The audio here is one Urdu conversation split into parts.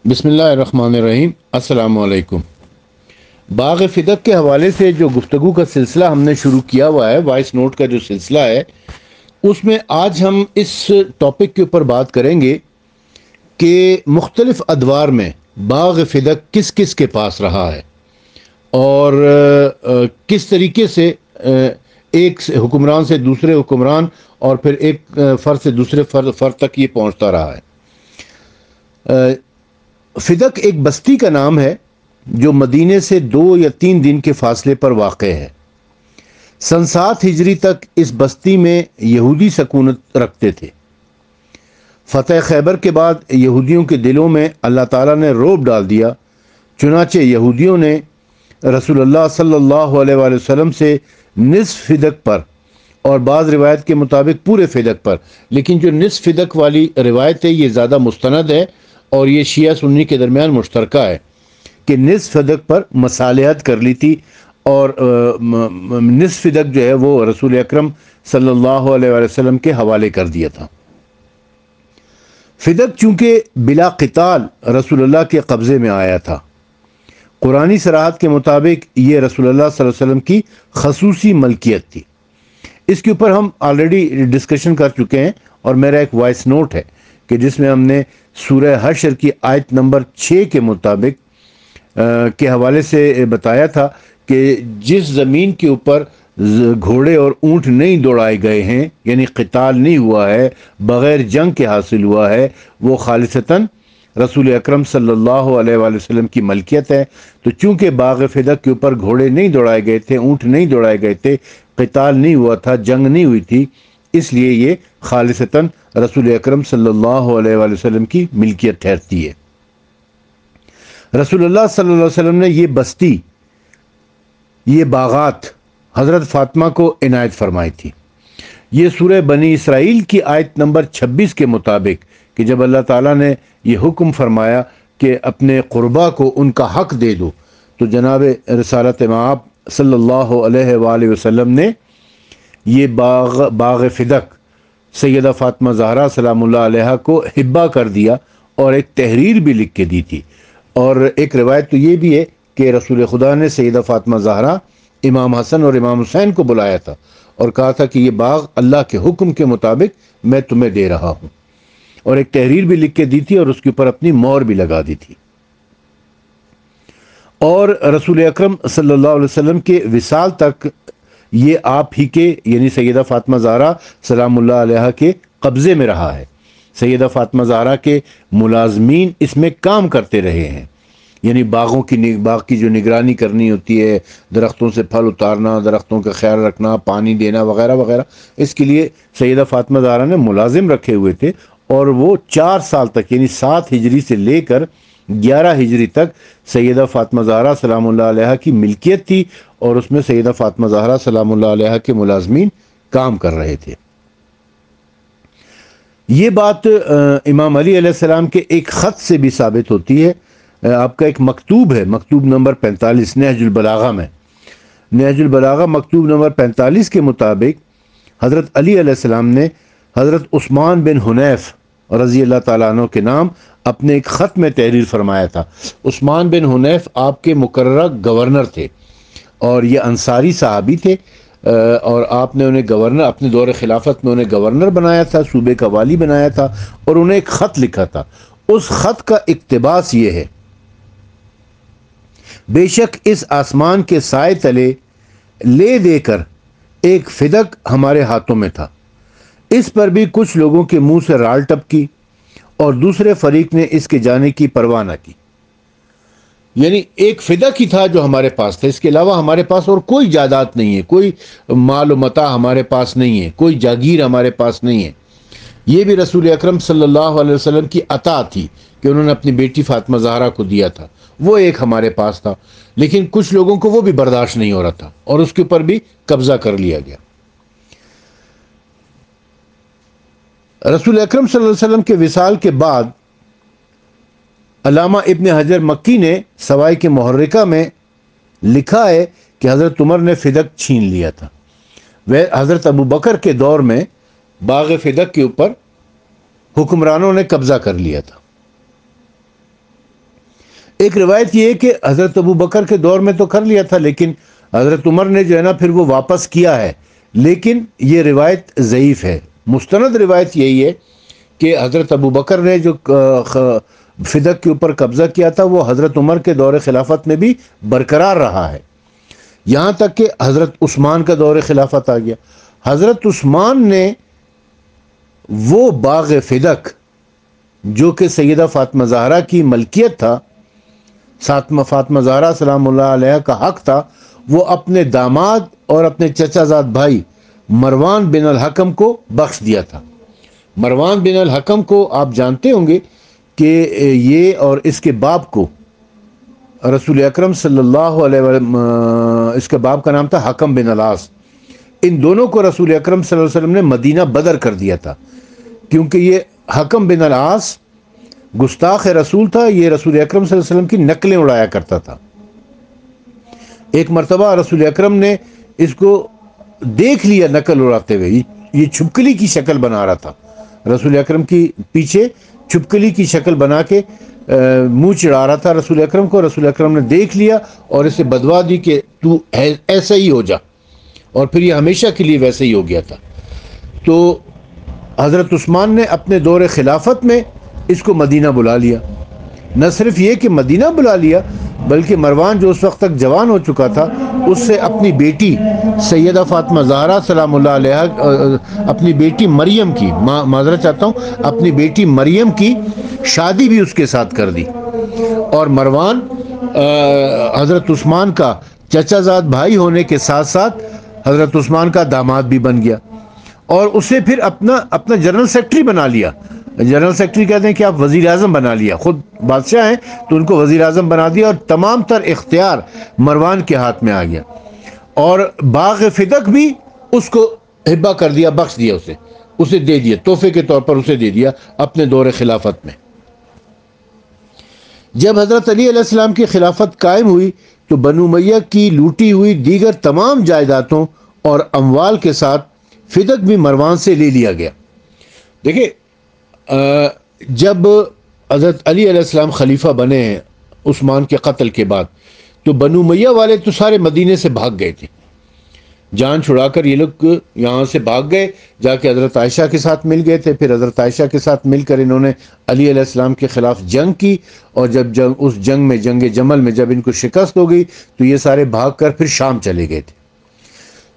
بسم اللہ الرحمن الرحیم۔ السلام علیکم۔ باغ فدق کے حوالے سے جو گفتگو کا سلسلہ ہم نے شروع کیا ہوا ہے، وائس نوٹ کا جو سلسلہ ہے، اس میں آج ہم اس ٹاپک کے اوپر بات کریں گے کہ مختلف ادوار میں باغ فدق کس کس کے پاس رہا ہے اور کس طریقے سے ایک حکمران سے دوسرے حکمران اور پھر ایک فرد سے دوسرے فرد تک یہ پہنچتا رہا ہے۔ فدق ایک بستی کا نام ہے جو مدینے سے 2 یا 3 دن کے فاصلے پر واقع ہے۔ سن 7 ہجری تک اس بستی میں یہودی سکونت رکھتے تھے۔ فتح خیبر کے بعد یہودیوں کے دلوں میں اللہ تعالیٰ نے رعب ڈال دیا، چنانچہ یہودیوں نے رسول اللہ صلی اللہ علیہ وآلہ وسلم سے نصف فدق پر اور بعض روایت کے مطابق پورے فدق پر، لیکن جو نصف فدق والی روایت ہے یہ زیادہ مستند ہے اور یہ شیعہ سنی کے درمیان مشترکہ ہے کہ نصف فدق پر مصالحت کر لی تھی، اور نصف فدق جو ہے وہ رسول اکرم صلی اللہ علیہ وآلہ وسلم کے حوالے کر دیا تھا۔ فدق چونکہ بلا قتال رسول اللہ کے قبضے میں آیا تھا، قرآنی صراحت کے مطابق یہ رسول اللہ صلی اللہ علیہ وسلم کی خصوصی ملکیت تھی۔ اس کے اوپر ہم آلریڈی ڈسکشن کر چکے ہیں، اور میرا ایک وائس نوٹ ہے کہ جس میں ہم نے سورہ حشر کی آیت نمبر 6 کے مطابق کے حوالے سے بتایا تھا کہ جس زمین کے اوپر گھوڑے اور اونٹ نہیں دوڑائے گئے ہیں، یعنی قتال نہیں ہوا ہے، بغیر جنگ کے حاصل ہوا ہے، وہ خالصتاً رسول اکرم صلی اللہ علیہ وآلہ وسلم کی ملکیت ہے۔ تو چونکہ باغ فدق کے اوپر گھوڑے نہیں دوڑائے گئے تھے، اونٹ نہیں دوڑائے گئے تھے، قتال نہیں ہوا تھا، جنگ نہیں ہوئی تھی، اس لیے یہ خالصتاً رسول اکرم صلی اللہ علیہ وآلہ وسلم کی ملکیت ٹھہرتی ہے۔ رسول اللہ صلی اللہ علیہ وسلم نے یہ بستی، یہ باغات حضرت فاطمہ کو عنایت فرمائی تھی۔ یہ سورہ بنی اسرائیل کی آیت نمبر 26 کے مطابق کہ جب اللہ تعالیٰ نے یہ حکم فرمایا کہ اپنے قربا کو ان کا حق دے دو، تو جناب رسالت مآب صلی اللہ علیہ وآلہ وسلم نے یہ باغ فدق سیدہ فاطمہ زہرا سلام اللہ علیہا کو ہبہ کر دیا اور ایک تحریر بھی لکھ کے دی تھی۔ اور ایک روایت تو یہ بھی ہے کہ رسول خدا نے سیدہ فاطمہ زہرا، امام حسن اور امام حسین کو بلایا تھا اور کہا تھا کہ یہ باغ اللہ کے حکم کے مطابق میں تمہیں دے رہا ہوں، اور ایک تحریر بھی لکھ کے دی تھی اور اس کے اوپر اپنی مہر بھی لگا دی تھی۔ اور رسول اکرم صلی اللہ علیہ وسلم کے وصال تک یہ آپ ہی کے، یعنی سیدہ فاطمہ زہرا سلام اللہ علیہا کے قبضے میں رہا ہے۔ سیدہ فاطمہ زہرا کے ملازمین اس میں کام کرتے رہے ہیں، یعنی باغ کی جو نگرانی کرنی ہوتی ہے، درختوں سے پھل اتارنا، درختوں کا خیال رکھنا، پانی دینا وغیرہ وغیرہ، اس کے لیے سیدہ فاطمہ زہرا نے ملازم رکھے ہوئے تھے، اور وہ 4 سال تک، یعنی 7 ہجری سے لے کر 11 ہجری تک سیدہ فاطمہ زہرا سلام اللہ علیہا کی ملکیت تھی، اور اس میں سیدہ فاطمہ زہرا سلام اللہ علیہا کے ملازمین کام کر رہے تھے۔ یہ بات امام علی علیہ السلام کے ایک خط سے بھی ثابت ہوتی ہے۔ آپ کا ایک مکتوب ہے، مکتوب نمبر 45 نہج البلاغہ میں، نہج البلاغہ مکتوب نمبر 45 کے مطابق حضرت علی علیہ السلام نے حضرت عثمان بن حنیف رضی اللہ تعالیٰ عنہ کے نام اپنے ایک خط میں تحریر فرمایا تھا۔ عثمان بن حنیف آپ کے مقررہ گورنر تھے، اور یہ انصاری صحابی تھے، اور آپ نے انہیں گورنر، اپنے دور خلافت میں انہیں گورنر بنایا تھا، صوبے کا والی بنایا تھا، اور انہیں ایک خط لکھا تھا۔ اس خط کا اقتباس یہ ہے: بے شک اس آسمان کے سائے تلے لے دے کر ایک فدق ہمارے ہاتھوں میں تھا، اس پر بھی کچھ لوگوں کے منہ سے رال ٹپکی اور دوسرے فریق نے اس کے جانے کی پرواہ نہ کی۔ یعنی ایک فدق ہی تھا جو ہمارے پاس تھا، اس کے علاوہ ہمارے پاس اور کوئی جائیداد نہیں ہے، کوئی مال و متاع ہمارے پاس نہیں ہے، کوئی جاگیر ہمارے پاس نہیں ہے۔ یہ بھی رسول اکرم صلی اللہ علیہ وسلم کی عطا تھی کہ انہوں نے اپنی بیٹی فاطمہ زہرا کو دیا تھا، وہ ایک ہمارے پاس تھا، لیکن کچھ لوگوں کو وہ بھی برداشت نہیں ہو رہا تھا اور اس کے اوپر بھی قبضہ کر لیا گیا۔ رسول اکرم صلی اللہ علیہ وسلم کے وصال کے بعد علامہ ابن حجر مکی نے سوائے کے محرکہ میں لکھا ہے کہ حضرت عمر نے فدق چھین لیا تھا۔ وہ حضرت ابو بکر کے دور میں باغ فدق کے اوپر حکمرانوں نے قبضہ کر لیا تھا۔ ایک روایت یہ ہے کہ حضرت ابو بکر کے دور میں تو کر لیا تھا، لیکن حضرت عمر نے جو ہے نا پھر وہ واپس کیا ہے، لیکن یہ روایت ضعیف ہے۔ مستند روایت یہی ہے کہ حضرت ابو بکر نے جو فدق کے اوپر قبضہ کیا تھا وہ حضرت عمر کے دور خلافت میں بھی برقرار رہا ہے، یہاں تک کہ حضرت عثمان کا دور خلافت آ گیا۔ حضرت عثمان نے وہ باغ فدق جو کہ سیدہ فاطمہ زہرا کی ملکیت تھا، فاطمہ زہرا سلام اللہ علیہ کا حق تھا، وہ اپنے داماد اور اپنے چچا زاد بھائی مروان بن الحکم کو بخش دیا تھا۔ مروان بن الحکم کو آپ جانتے ہوں گے کہ یہ اور اس کے باپ کو رسول اکرم صلی اللہ علیہ وسلم، اس کے باپ کا نام تھا حکم بن العاص، ان دونوں کو رسول اکرم صلی اللہ علیہ وسلم نے مدینہ بدر کر دیا تھا، کیونکہ یہ حکم بن العاص گستاخ رسول تھا، یہ رسول اکرم صلی اللہ علیہ وسلم کی نقلیں اڑایا کرتا تھا۔ ایک مرتبہ رسول اکرم نے اس کو دیکھ لیا نقل اڑاتے ہوئے، یہ چھپکلی کی شکل بنا رہا تھا، رسول اکرم کی پیچھے چھپکلی کی شکل بنا کے منہ چڑھا رہا تھا رسول اکرم کو۔ رسول اکرم نے دیکھ لیا اور اسے بدوا دی کہ تو ایسا ہی ہو جا، اور پھر یہ ہمیشہ کے لیے ویسے ہی ہو گیا تھا۔ تو حضرت عثمان نے اپنے دور خلافت میں اس کو مدینہ بلا لیا، نہ صرف یہ کہ مدینہ بلا لیا بلکہ مروان جو اس وقت تک جوان ہو چکا تھا اس سے اپنی بیٹی سیدہ فاطمہ زہرا سلام اللہ علیہ، اپنی بیٹی مریم کی، معذرت چاہتا ہوں، اپنی بیٹی مریم کی شادی بھی اس کے ساتھ کر دی، اور مروان حضرت عثمان کا چچا زاد بھائی ہونے کے ساتھ ساتھ حضرت عثمان کا داماد بھی بن گیا، اور اسے پھر اپنا جنرل سیکرٹری بنا لیا۔ جنرل سیکرٹری کہتے ہیں کہ آپ وزیر اعظم بنا لیا، خود بادشاہ ہیں تو ان کو وزیر اعظم بنا دیا، اور تمام تر اختیار مروان کے ہاتھ میں آ گیا، اور باغ فدق بھی اس کو ہبہ کر دیا، بخش دیا، اسے دے دیا، تحفے کے طور پر اسے دے دیا اپنے دور خلافت میں۔ جب حضرت علی علیہ السلام کی خلافت قائم ہوئی تو بنو امیہ کی لوٹی ہوئی دیگر تمام جائیدادوں اور اموال کے ساتھ فدق بھی مروان سے لے لیا گیا۔ دیکھیں، جب حضرت علی علیہ السلام خلیفہ بنے ہیں عثمان کے قتل کے بعد، تو بنو امیہ والے تو سارے مدینے سے بھاگ گئے تھے، جان چھڑا کر یہ لوگ یہاں سے بھاگ گئے، جا کے حضرت عائشہ کے ساتھ مل گئے تھے، پھر حضرت عائشہ کے ساتھ مل کر انہوں نے علی علیہ السلام کے خلاف جنگ کی، اور جب اس جنگ میں، جنگ جمل میں جب ان کو شکست ہو گئی تو یہ سارے بھاگ کر پھر شام چلے گئے تھے۔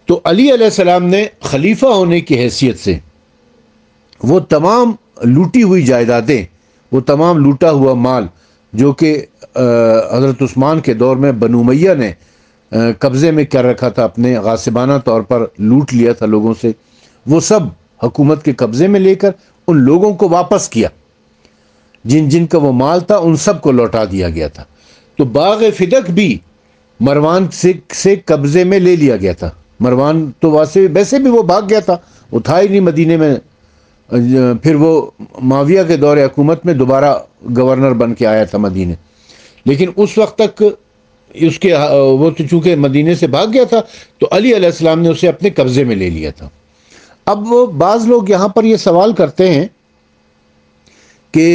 تو علی علیہ السلام نے خلیفہ ہونے کی حیثیت سے وہ تمام لوٹی ہوئی جائیدادیں، وہ تمام لوٹا ہوا مال جو کہ حضرت عثمان کے دور میں بنو امیہ نے قبضے میں کر رکھا تھا، اپنے غاصبانہ طور پر لوٹ لیا تھا لوگوں سے، وہ سب حکومت کے قبضے میں لے کر ان لوگوں کو واپس کیا، جن کا وہ مال تھا ان سب کو لوٹا دیا گیا تھا۔ تو باغ فدق بھی مروان سے قبضے میں لے لیا گیا تھا۔ مروان تو ویسے بھی وہ بھاگ گیا تھا، وہ تھا ہی نہیں مدینے میں، پھر وہ معاویہ کے دور حکومت میں دوبارہ گورنر بن کے آیا تھا مدینے، لیکن اس وقت تک وہ تو چونکہ مدینے سے بھاگ گیا تھا تو علی علیہ السلام نے اسے اپنے قبضے میں لے لیا تھا۔ اب وہ بعض لوگ یہاں پر یہ سوال کرتے ہیں کہ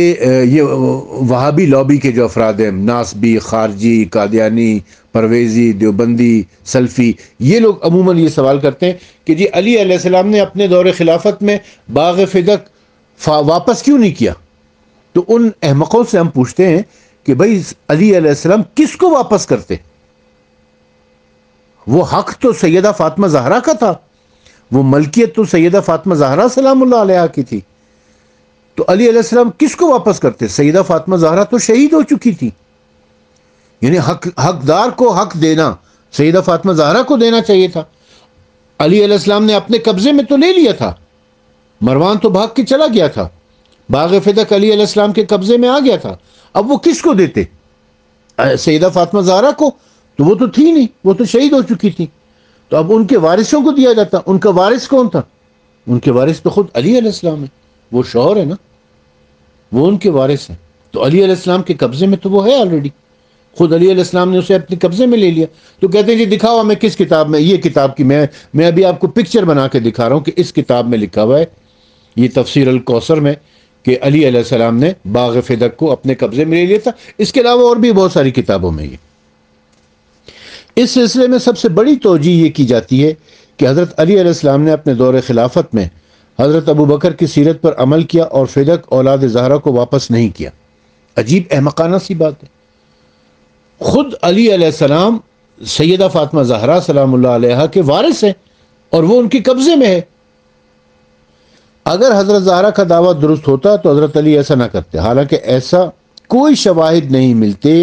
یہ وہابی لابی کے جو افراد ہیں، ناسبی، خارجی، قادیانی، پرویزی، دیوبندی، سلفی، یہ لوگ عموماً یہ سوال کرتے ہیں کہ جی علی علیہ السلام نے اپنے دور خلافت میں باغ فدق واپس کیوں نہیں کیا؟ تو ان احمقوں سے ہم پوچھتے ہیں کہ بھائی علی علیہ السلام کس کو واپس کرتے؟ وہ حق تو سیدہ فاطمہ زہرا کا تھا، وہ ملکیت تو سیدہ فاطمہ زہرا سلام اللہ علیہ کی تھی، تو علی علیہ السلام کس کو واپس کرتے؟ سیدہ فاطمہ زہرا تو شہید ہو چکی تھی، یعنی حقدار کو حق دینا سیدہ فاطمہ زہرا کو دینا چاہیے تھا۔ علی علیہ السلام نے اپنے قبضے میں تو لے لیا تھا، مروان تو بھاگ کے چلا گیا تھا، باغ فدق علی علیہ السلام کے قبضے میں آ گیا تھا، اب وہ کس کو دیتے؟ سیدہ فاطمہ زہرا کو، تو وہ تو تھی نہیں، وہ تو شہید ہو چکی تھی، تو اب ان کے وارثوں کو دیا جاتا۔ ان کا وارث کون تھا؟ ان کے وارث تو خود علی علیہ السلام ہے، وہ شوہر ہے نا، وہ ان کے وارث ہیں، تو علی علیہ السلام کے قبضے میں تو وہ ہے آلریڈی، خود علی علیہ السلام نے اسے اپنے قبضے میں لے لیا۔ تو کہتے ہیں جی دکھاؤ ہمیں کس کتاب میں، یہ کتاب کی میں ابھی آپ کو پکچر بنا کے دکھا رہا ہوں کہ اس کتاب میں لکھا ہوا ہے، یہ تفسیر الکوثر میں کہ علی علیہ السلام نے باغ فدق کو اپنے قبضے میں لے لیا تھا۔ اس کے علاوہ اور بھی بہت ساری کتابوں میں یہ اس سلسلے میں سب سے بڑی توجہ یہ کی جاتی ہے کہ حضرت علی علیہ السلام نے اپنے دور خلافت میں حضرت ابو بکر کی سیرت پر عمل کیا اور فدق اولاد زہرا کو واپس نہیں کیا۔ عجیب احمقانہ سی بات ہے، خود علی علیہ السلام سیدہ فاطمہ زہرا سلام اللہ علیہا کے وارث ہیں اور وہ ان کے قبضے میں ہے۔ اگر حضرت زہرا کا دعویٰ درست ہوتا تو حضرت علی ایسا نہ کرتے، حالانکہ ایسا کوئی شواہد نہیں ملتے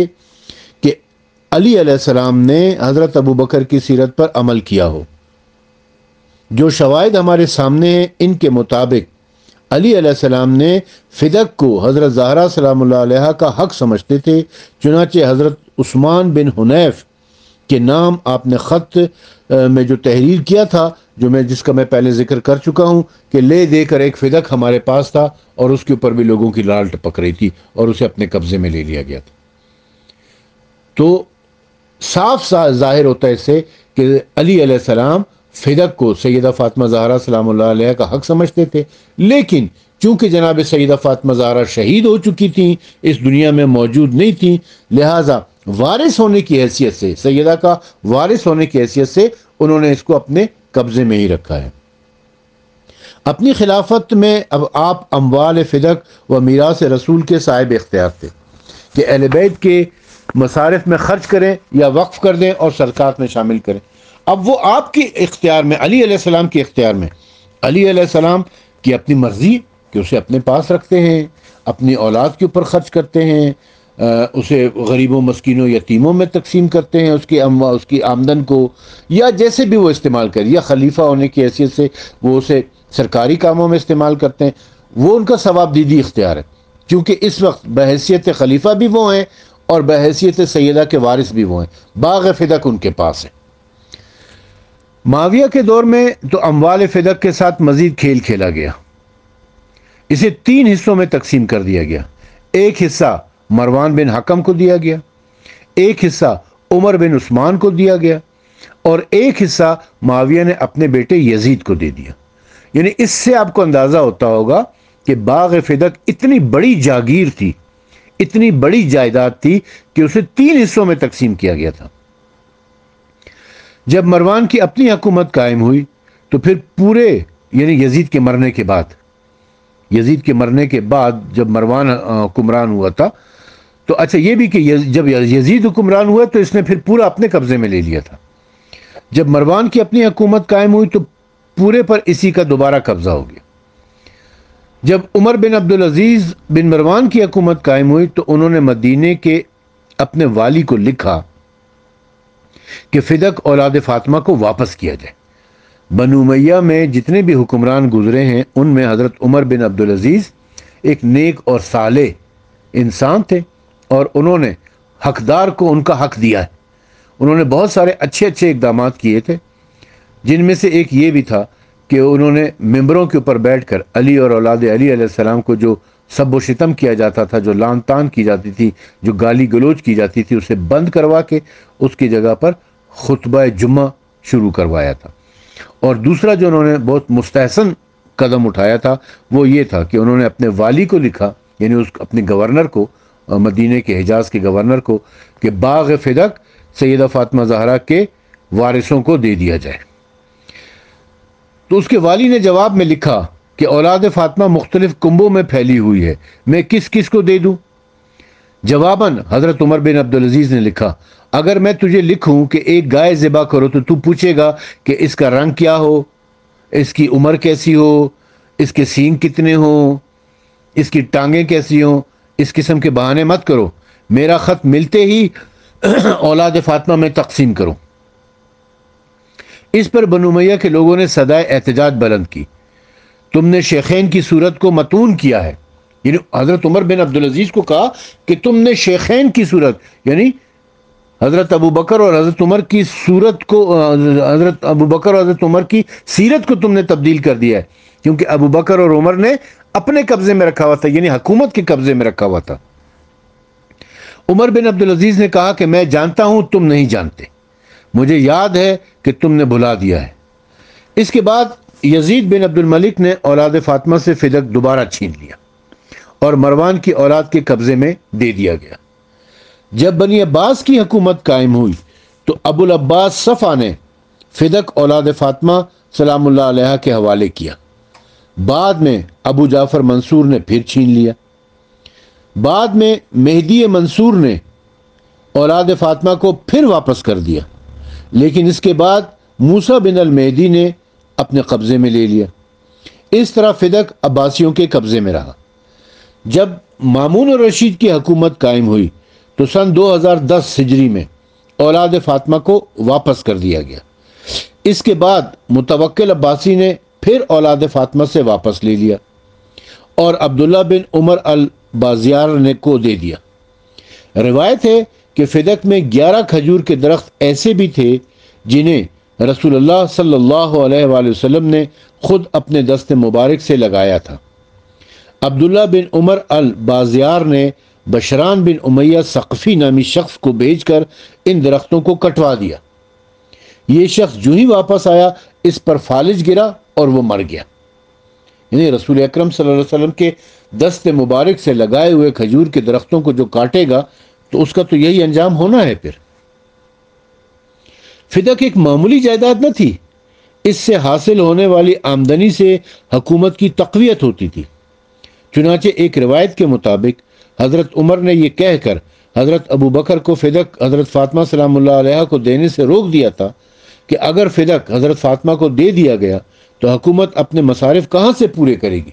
کہ علی علیہ السلام نے حضرت ابو بکر کی سیرت پر عمل کیا ہو۔ جو شواہد ہمارے سامنے ہیں ان کے مطابق علی علیہ السلام نے فدق کو حضرت زہرا سلام اللہ علیہا کا حق سمجھتے تھے، چنانچہ حضرت عثمان بن حنیف کے نام آپ نے خط میں جو تحریر کیا تھا، جس کا میں پہلے ذکر کر چکا ہوں کہ لے دے کر ایک فدق ہمارے پاس تھا اور اس کے اوپر بھی لوگوں کی لال ٹپک رہی تھی اور اسے اپنے قبضے میں لے لیا گیا تھا۔ تو صاف ظاہر ہوتا ہے اس سے کہ علی علیہ السلام فدق کو سیدہ فاطمہ زہرا سلام اللہ علیہ کا حق سمجھتے تھے، لیکن چونکہ جناب سیدہ فاطمہ زہرا شہید ہو چکی تھیں، اس دنیا میں موجود نہیں تھیں، لہٰذا وارث ہونے کی حیثیت سے، سیدہ کا وارث ہونے کی حیثیت سے انہوں نے اس کو اپنے قبضے میں ہی رکھا ہے۔ اپنی خلافت میں اب آپ اموال فدق و میراث رسول کے صاحب اختیار تھے کہ اہل بیت کے مصارف میں خرچ کریں یا وقف کر دیں اور صدقات میں شامل کریں۔ اب وہ آپ کے اختیار میں، علی علیہ السلام کے اختیار میں، علی علیہ السلام کی اپنی مرضی کہ اسے اپنے پاس رکھتے ہیں، اپنی اولاد کے اوپر خرچ کرتے ہیں، اسے غریبوں مسکینوں یتیموں میں تقسیم کرتے ہیں، اس کی آمدن کو، یا جیسے بھی وہ استعمال کرے، یا خلیفہ ہونے کی حیثیت سے وہ اسے سرکاری کاموں میں استعمال کرتے ہیں، وہ ان کا ثواب دیدی اختیار ہے، کیونکہ اس وقت بحیثیت خلیفہ بھی وہ ہیں اور بحیثیت سیدہ کے وارث بھی وہ ہیں، باغ فدق ان کے پاس ہے۔ معاویہ کے دور میں تو اموال فدق کے ساتھ مزید کھیل کھیلا گیا، اسے 3 حصوں میں تقسیم کر دیا گیا۔ ایک حصہ مروان بن حکم کو دیا گیا، ایک حصہ عمر بن عثمان کو دیا گیا اور ایک حصہ معاویہ نے اپنے بیٹے یزید کو دے دیا۔ یعنی اس سے آپ کو اندازہ ہوتا ہوگا کہ باغ فدق اتنی بڑی جاگیر تھی، اتنی بڑی جائیداد تھی کہ اسے 3 حصوں میں تقسیم کیا گیا تھا۔ جب مروان کی اپنی حکومت قائم ہوئی تو پھر پورے، یعنی یزید کے مرنے کے بعد جب مروان حکمران ہوا تھا تو اچھا یہ بھی کہ جب یزید حکمران ہوا تو اس نے پھر پورا اپنے قبضے میں لے لیا تھا۔ جب مروان کی اپنی حکومت قائم ہوئی تو پورے پر اسی کا دوبارہ قبضہ ہو گیا۔ جب عمر بن عبدالعزیز بن مروان کی حکومت قائم ہوئی تو انہوں نے مدینے کے اپنے والی کو لکھا کہ فدق اولاد فاطمہ کو واپس کیا جائے۔ بنو امیہ میں جتنے بھی حکمران گزرے ہیں ان میں حضرت عمر بن عبدالعزیز ایک نیک اور صالح انسان تھے اور انہوں نے حقدار کو ان کا حق دیا ہے۔ انہوں نے بہت سارے اچھے اقدامات کیے تھے، جن میں سے ایک یہ بھی تھا کہ انہوں نے ممبروں کے اوپر بیٹھ کر علی اور اولاد علی علیہ السلام کو جو سب و شتم کیا جاتا تھا، جو لعن طعن کی جاتی تھی، جو گالی گلوچ کی جاتی تھی، اسے بند کروا کے اس کی جگہ پر خطبہ جمعہ شروع کروایا تھا۔ اور دوسرا جو انہوں نے بہت مستحسن قدم اٹھایا تھا وہ یہ تھا کہ انہوں نے اپنے والی کو لکھا، یعنی اپنے گورنر کو، مدینے کے حجاز کے گورنر کو، کہ باغ فدق سیدہ فاطمہ زہرا کے وارثوں کو دے دیا جائے۔ تو اس کے والی نے جواب میں لکھا کہ اولاد فاطمہ مختلف کنبوں میں پھیلی ہوئی ہے، میں کس کس کو دے دوں؟ جواباً حضرت عمر بن عبدالعزیز نے لکھا، اگر میں تجھے لکھوں کہ ایک گائے ذبح کرو تو پوچھے گا کہ اس کا رنگ کیا ہو، اس کی عمر کیسی ہو، اس کے سینگ کتنے ہوں، اس کی ٹانگیں کیسی ہوں۔ اس قسم کے بہانے مت کرو، میرا خط ملتے ہی اولاد فاطمہ میں تقسیم کرو۔ اس پر بنو امیہ کے لوگوں نے صدائے احتجاج بلند کی، تم نے شیخین کی صورت کو متون کیا ہے۔ یعنی حضرت عمر بن عبدالعزیز کو کہا کہ تم نے شیخین کی صورت، یعنی حضرت ابو بکر اور حضرت عمر کی صورت کو، حضرت ابو بکر اور حضرت عمر کی سیرت کو تم نے تبدیل کر دیا ہے، کیونکہ ابو بکر اور عمر نے اپنے قبضے میں رکھا ہوا تھا، یعنی حکومت کے قبضے میں رکھا ہوا تھا۔ عمر بن عبدالعزیز نے کہا کہ میں جانتا ہوں تم نہیں جانتے، مجھے یاد ہے کہ تم نے بھلا دیا ہے۔ اس کے بعد یزید بن عبد الملک نے اولاد فاطمہ سے فدق دوبارہ چھین لیا اور مروان کی اولاد کے قبضے میں دے دیا گیا۔ جب بنی عباس کی حکومت قائم ہوئی تو ابو العباس صفا نے فدق اولاد فاطمہ سلام اللہ علیہا کے حوالے کیا۔ بعد میں ابو جعفر منصور نے پھر چھین لیا۔ بعد میں مہدی منصور نے اولاد فاطمہ کو پھر واپس کر دیا، لیکن اس کے بعد موسیٰ بن المہدی نے اپنے قبضے میں لے لیا۔ اس طرح فدق عباسیوں کے قبضے میں رہا۔ جب مامون الرشید کی حکومت قائم ہوئی تو سن 2010 ہجری میں اولاد فاطمہ کو واپس کر دیا گیا۔ اس کے بعد متوکل عباسی نے پھر اولاد فاطمہ سے واپس لے لیا اور عبداللہ بن عمر البازیار نے کو دے دیا۔ روایت ہے کہ فدق میں 11 کھجور کے درخت ایسے بھی تھے جنہیں رسول اللہ صلی اللہ علیہ وآلہ وسلم نے خود اپنے دست مبارک سے لگایا تھا۔ عبداللہ بن عمر البازیار نے بشران بن امیہ ثقفی نامی شخص کو بھیج کر ان درختوں کو کٹوا دیا۔ یہ شخص جو ہی واپس آیا اس پر فالج گرا اور وہ مر گیا۔ یعنی رسول اکرم صلی اللہ علیہ وسلم کے دست مبارک سے لگائے ہوئے کھجور کے درختوں کو جو کاٹے گا تو اس کا تو یہی انجام ہونا ہے۔ پھر فدق ایک معمولی جائیداد نہ تھی، اس سے حاصل ہونے والی آمدنی سے حکومت کی تقویت ہوتی تھی۔ چنانچہ ایک روایت کے مطابق حضرت عمر نے یہ کہہ کر حضرت ابو بکر کو فدق حضرت فاطمہ سلام اللہ علیہا کو دینے سے روک دیا تھا کہ اگر فدق حضرت فاطمہ کو دے دیا گیا تو حکومت اپنے مصارف کہاں سے پورے کرے گی؟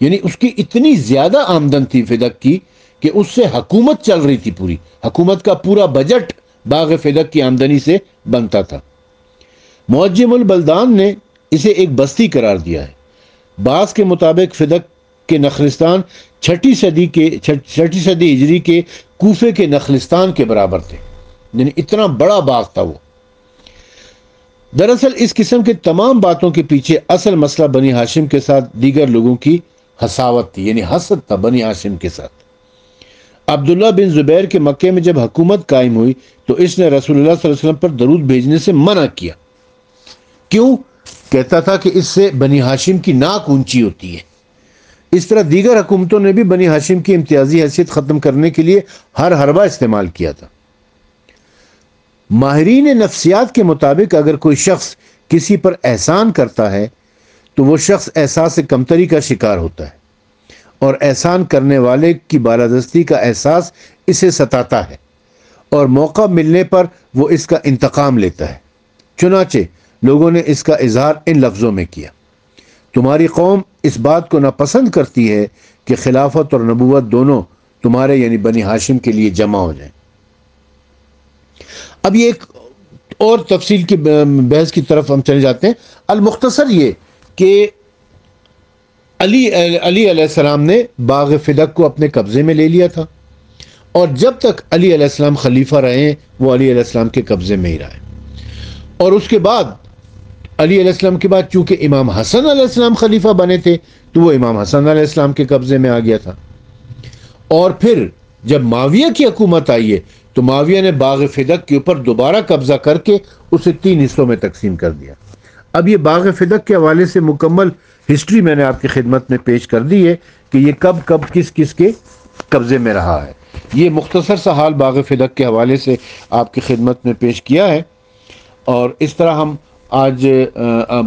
یعنی اس کی اتنی زیادہ آمدن تھی فدق کی کہ اس سے حکومت چل رہی تھی، پوری حکومت کا پورا بجٹ باغ فدق کی آمدنی سے بنتا تھا۔ معجم البلدان نے اسے ایک بستی قرار دیا ہے۔ بعض کے مطابق فدق کے نخلستان چھٹی صدی ہجری کے کوفے کے نخلستان کے برابر تھے، یعنی اتنا بڑا باغ تھا وہ۔ دراصل اس قسم کے تمام باتوں کے پیچھے اصل مسئلہ بنی ہاشم کے ساتھ دیگر لوگوں کی حساوت تھی، یعنی حسد تھا بنی ہاشم کے ساتھ۔ عبداللہ بن زبیر کے مکے میں جب حکومت قائم ہوئی تو اس نے رسول اللہ صلی اللہ علیہ وسلم پر درود بھیجنے سے منع کیا۔ کیوں؟ کہتا تھا کہ اس سے بنی ہاشم کی ناک اونچی ہوتی ہے۔ اس طرح دیگر حکومتوں نے بھی بنی ہاشم کی امتیازی حیثیت ختم کرنے کے لیے ہر حربہ استعمال کیا تھا۔ ماہرین نفسیات کے مطابق اگر کوئی شخص کسی پر احسان کرتا ہے تو وہ شخص احساس کمتری کا شکار ہوتا ہے اور احسان کرنے والے کی بالادستی کا احساس اسے ستاتا ہے اور موقع ملنے پر وہ اس کا انتقام لیتا ہے۔ چنانچہ لوگوں نے اس کا اظہار ان لفظوں میں کیا: تمہاری قوم اس بات کو ناپسند کرتی ہے کہ خلافت اور نبوت دونوں تمہارے یعنی بنی ہاشم کے لیے جمع ہو جائیں۔ اب یہ ایک اور تفصیل کی بحث کی طرف ہم چلے جاتے ہیں۔ المختصر یہ کہ علی علیہ السلام نے باغ فدق کو اپنے قبضے میں لے لیا تھا اور جب تک علی علیہ السلام خلیفہ رہے وہ علی علیہ السلام کے قبضے میں ہی رہے، اور اس کے بعد علی علیہ السلام کے بعد چونکہ امام حسن علیہ السلام خلیفہ بنے تھے تو وہ امام حسن علیہ السلام کے قبضے میں آ گیا تھا۔ اور پھر جب معاویہ کی حکومت آئی ہے تو معاویہ نے باغ فدق کے اوپر دوبارہ قبضہ کر کے اسے 3 حصوں میں تقسیم کر دیا۔ اب یہ باغ فدق کے حوالے سے مکمل ہسٹری میں نے آپ کی خدمت میں پیش کر دی ہے کہ یہ کب کس کے قبضے میں رہا ہے۔ یہ مختصر سا حال باغ فدق کے حوالے سے آپ کی خدمت میں پیش کیا ہے، اور اس طرح ہم آج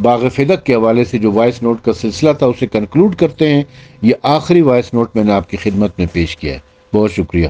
باغ فدق کے حوالے سے جو وائس نوٹ کا سلسلہ تھا اسے کنکلوڈ کرتے ہیں۔ یہ آخری وائس نوٹ میں نے آپ کی خدمت میں پیش کیا ہے۔ بہت شکریہ۔